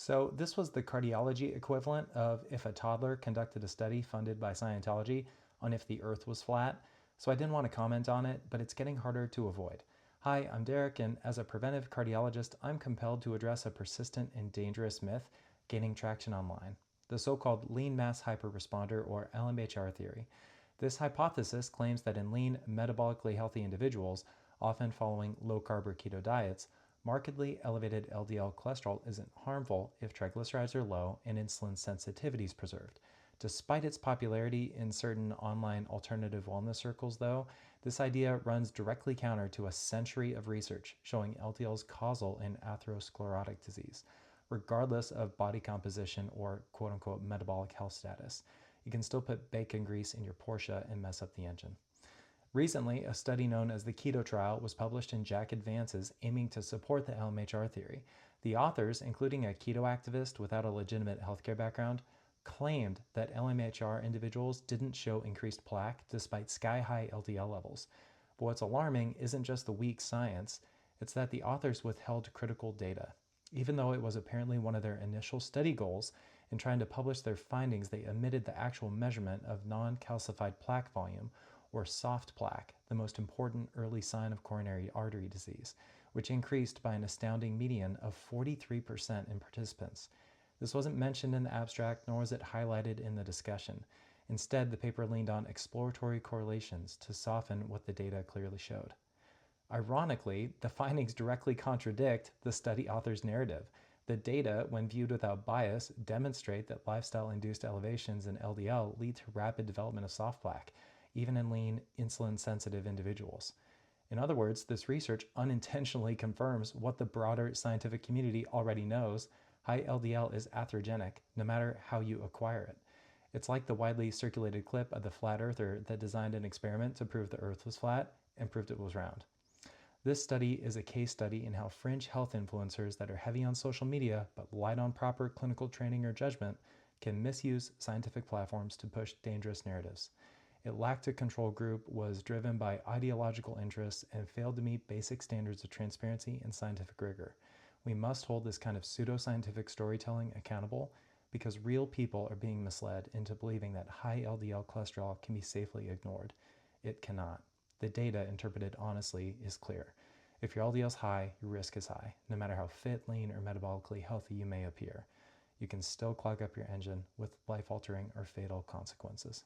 So, this was the cardiology equivalent of if a toddler conducted a study funded by Scientology on if the earth was flat. So, I didn't want to comment on it, but it's getting harder to avoid. Hi, I'm Derek, and as a preventive cardiologist, I'm compelled to address a persistent and dangerous myth gaining traction online, the so called lean mass hyperresponder, or LMHR theory. This hypothesis claims that in lean, metabolically healthy individuals, often following low carb or keto diets, markedly elevated LDL cholesterol isn't harmful if triglycerides are low and insulin sensitivity is preserved. Despite its popularity in certain online alternative wellness circles, though, this idea runs directly counter to a century of research showing LDL's causal in atherosclerotic disease, regardless of body composition or quote unquote metabolic health status. You can still put bacon grease in your Porsche and mess up the engine. Recently, a study known as the Keto Trial was published in JACC Advances aiming to support the LMHR theory. The authors, including a keto activist without a legitimate healthcare background, claimed that LMHR individuals didn't show increased plaque despite sky-high LDL levels. But what's alarming isn't just the weak science, it's that the authors withheld critical data. Even though it was apparently one of their initial study goals, in trying to publish their findings, they omitted the actual measurement of non-calcified plaque volume, or soft plaque, the most important early sign of coronary artery disease, which increased by an astounding median of 43% in participants. This wasn't mentioned in the abstract, nor was it highlighted in the discussion. Instead, the paper leaned on exploratory correlations to soften what the data clearly showed. Ironically, the findings directly contradict the study author's narrative. The data, when viewed without bias, demonstrate that lifestyle-induced elevations in LDL lead to rapid development of soft plaque, even in lean, insulin-sensitive individuals. In other words, this research unintentionally confirms what the broader scientific community already knows: high LDL is atherogenic, no matter how you acquire it. It's like the widely circulated clip of the flat earther that designed an experiment to prove the earth was flat and proved it was round. This study is a case study in how fringe health influencers that are heavy on social media but light on proper clinical training or judgment can misuse scientific platforms to push dangerous narratives. It lacked a control group, was driven by ideological interests, and failed to meet basic standards of transparency and scientific rigor. We must hold this kind of pseudoscientific storytelling accountable because real people are being misled into believing that high LDL cholesterol can be safely ignored. It cannot. The data, interpreted honestly, is clear. If your LDL is high, your risk is high, no matter how fit, lean, or metabolically healthy you may appear. You can still clog up your engine with life-altering or fatal consequences.